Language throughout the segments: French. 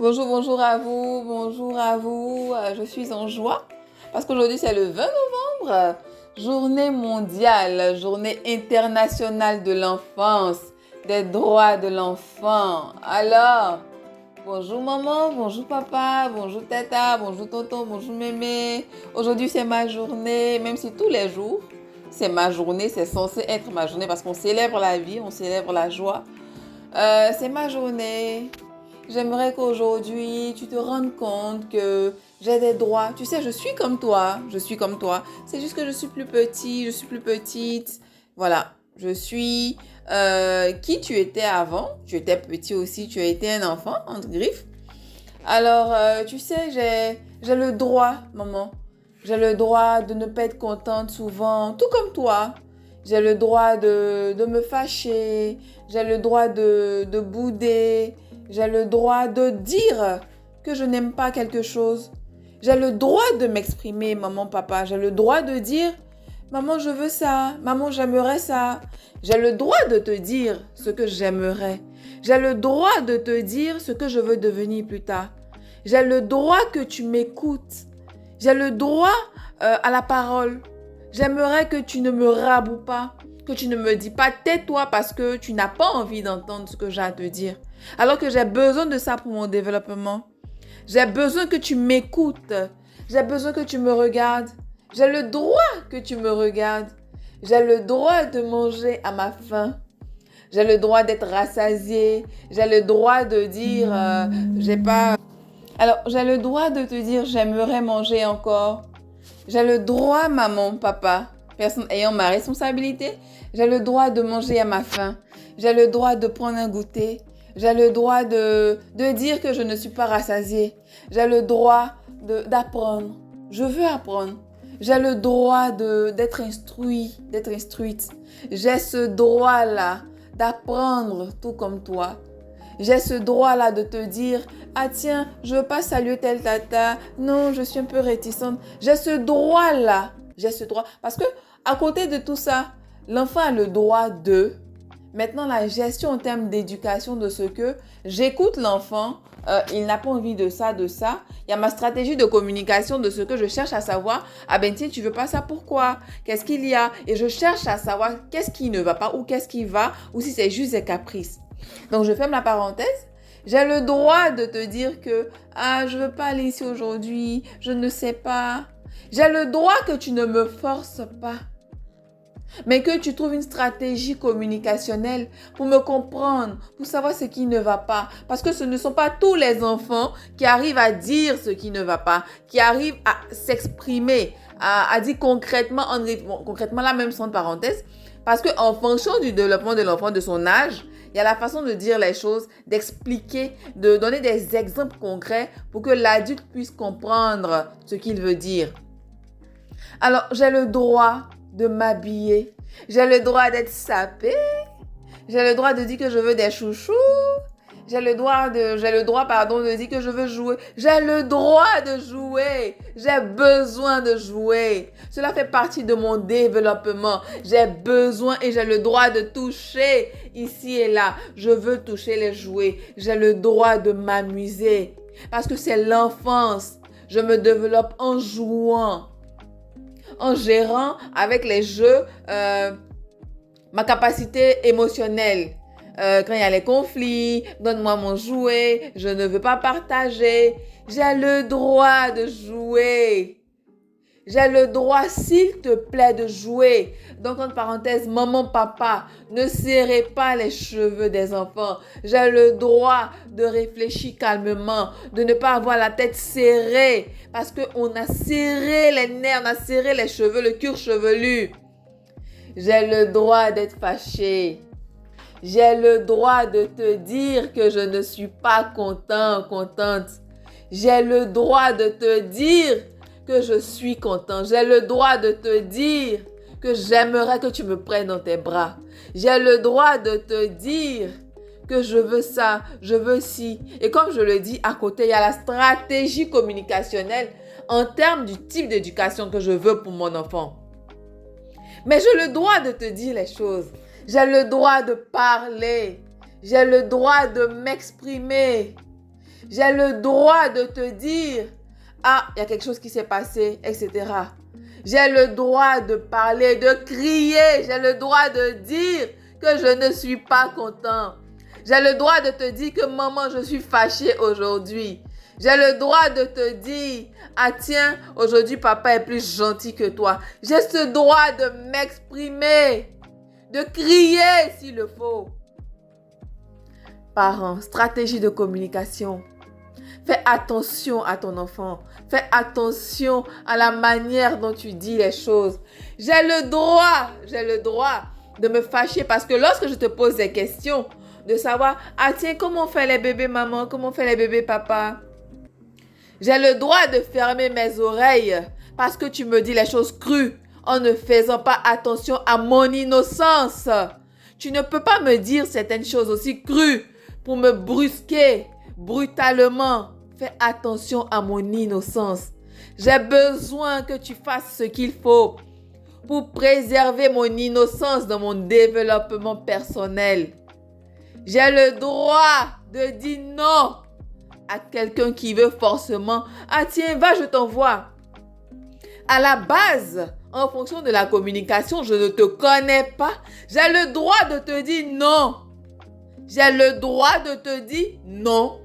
Bonjour, bonjour à vous, bonjour à vous. Je suis en joie parce qu'aujourd'hui c'est le 20 novembre, journée mondiale, journée internationale de l'enfance, des droits de l'enfant. Alors, bonjour maman, bonjour papa, bonjour tata, bonjour tonton, bonjour mémé. Aujourd'hui c'est ma journée, même si tous les jours c'est ma journée, c'est censé être ma journée parce qu'on célèbre la vie, on célèbre la joie. C'est ma journée. J'aimerais qu'aujourd'hui, tu te rendes compte que j'ai des droits. Tu sais, je suis comme toi. Je suis comme toi. C'est juste que je suis plus petit, je suis plus petite. Voilà. Je suis qui tu étais avant. Tu étais petit aussi. Tu as été un enfant, entre griffes. Alors, tu sais, j'ai le droit, maman. J'ai le droit de ne pas être contente souvent, tout comme toi. J'ai le droit de me fâcher. J'ai le droit de bouder. J'ai le droit de dire que je n'aime pas quelque chose. J'ai le droit de m'exprimer, maman, papa. J'ai le droit de dire, maman, je veux ça. Maman, j'aimerais ça. J'ai le droit de te dire ce que j'aimerais. J'ai le droit de te dire ce que je veux devenir plus tard. J'ai le droit que tu m'écoutes. J'ai le droit à la parole. J'aimerais que tu ne me raboues pas, que tu ne me dis pas tais-toi parce que tu n'as pas envie d'entendre ce que j'ai à te dire. Alors que j'ai besoin de ça pour mon développement. J'ai besoin que tu m'écoutes. J'ai besoin que tu me regardes. J'ai le droit que tu me regardes. J'ai le droit de manger à ma faim. J'ai le droit d'être rassasiée. J'ai le droit de dire, j'ai pas... Alors, j'ai le droit de te dire, j'aimerais manger encore. J'ai le droit, maman, papa, personne ayant ma responsabilité, j'ai le droit de manger à ma faim. J'ai le droit de prendre un goûter. J'ai le droit de dire que je ne suis pas rassasiée. J'ai le droit d'apprendre. Je veux apprendre. J'ai le droit d'être instruite. J'ai ce droit-là d'apprendre tout comme toi. J'ai ce droit-là de te dire, ah tiens, je veux pas saluer tel tata. Non, je suis un peu réticente. J'ai ce droit-là. J'ai ce droit. Parce que à côté de tout ça, l'enfant a le droit de... Maintenant, la gestion en termes d'éducation de ce que j'écoute l'enfant, il n'a pas envie de ça, de ça. Il y a ma stratégie de communication de ce que je cherche à savoir. Ah ben tiens, tu veux pas ça, pourquoi? Qu'est-ce qu'il y a? Et je cherche à savoir qu'est-ce qui ne va pas ou qu'est-ce qui va ou si c'est juste des caprices. Donc, je ferme la parenthèse. J'ai le droit de te dire que je veux pas aller ici aujourd'hui, je ne sais pas. J'ai le droit que tu ne me forces pas. Mais que tu trouves une stratégie communicationnelle pour me comprendre, pour savoir ce qui ne va pas. Parce que ce ne sont pas tous les enfants qui arrivent à dire ce qui ne va pas, qui arrivent à s'exprimer, à dire concrètement, concrètement là même sans parenthèse. Parce qu'en fonction du développement de l'enfant, de son âge, il y a la façon de dire les choses, d'expliquer, de donner des exemples concrets pour que l'adulte puisse comprendre ce qu'il veut dire. Alors, j'ai le droit de m'habiller. J'ai le droit d'être sapée. J'ai le droit de dire que je veux des chouchous. J'ai le droit, de dire que je veux jouer. J'ai le droit de jouer. J'ai besoin de jouer. Cela fait partie de mon développement. J'ai besoin et j'ai le droit de toucher ici et là. Je veux toucher les jouets. J'ai le droit de m'amuser. Parce que c'est l'enfance. Je me développe en jouant. En gérant avec les jeux ma capacité émotionnelle. Quand il y a les conflits, donne-moi mon jouet, je ne veux pas partager. J'ai le droit de jouer. J'ai le droit, s'il te plaît, de jouer. Donc, entre parenthèses, maman, papa, ne serrez pas les cheveux des enfants. J'ai le droit de réfléchir calmement, de ne pas avoir la tête serrée. Parce qu'on a serré les nerfs, on a serré les cheveux, le cuir chevelu. J'ai le droit d'être fâchée. J'ai le droit de te dire que je ne suis pas contente. J'ai le droit de te dire que je suis content. J'ai le droit de te dire que j'aimerais que tu me prennes dans tes bras. J'ai le droit de te dire que je veux ça, je veux ci. Et comme je le dis, à côté, il y a la stratégie communicationnelle en termes du type d'éducation que je veux pour mon enfant. Mais j'ai le droit de te dire les choses. J'ai le droit de parler. J'ai le droit de m'exprimer. J'ai le droit de te dire, ah, il y a quelque chose qui s'est passé, etc. J'ai le droit de parler, de crier. J'ai le droit de dire que je ne suis pas content. J'ai le droit de te dire que maman, je suis fâchée aujourd'hui. J'ai le droit de te dire, ah tiens, aujourd'hui papa est plus gentil que toi. J'ai ce droit de m'exprimer, de crier s'il le faut. Parents, stratégie de communication. Fais attention à ton enfant. Fais attention à la manière dont tu dis les choses. J'ai le droit de me fâcher parce que lorsque je te pose des questions, de savoir, ah tiens, comment on fait les bébés maman, comment on fait les bébés papa? J'ai le droit de fermer mes oreilles parce que tu me dis les choses crues en ne faisant pas attention à mon innocence. Tu ne peux pas me dire certaines choses aussi crues pour me brusquer brutalement. Fais attention à mon innocence. J'ai besoin que tu fasses ce qu'il faut pour préserver mon innocence dans mon développement personnel. J'ai le droit de dire non à quelqu'un qui veut forcément, ah tiens, va, je t'envoie. À la base, en fonction de la communication, je ne te connais pas. J'ai le droit de te dire non. J'ai le droit de te dire non.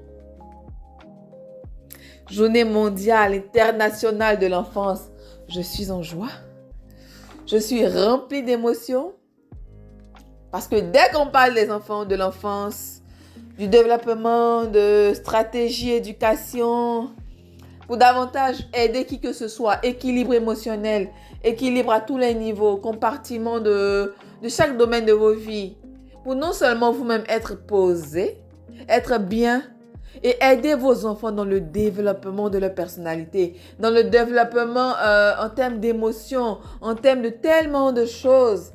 Journée mondiale internationale de l'enfance. Je suis en joie. Je suis remplie d'émotions. Parce que dès qu'on parle des enfants, de l'enfance, du développement, de stratégie, éducation, pour davantage aider qui que ce soit, équilibre émotionnel, équilibre à tous les niveaux, compartiment de chaque domaine de vos vies, pour non seulement vous-même être posé, être bien, et aider vos enfants dans le développement de leur personnalité, dans le développement en termes d'émotions, en termes de tellement de choses.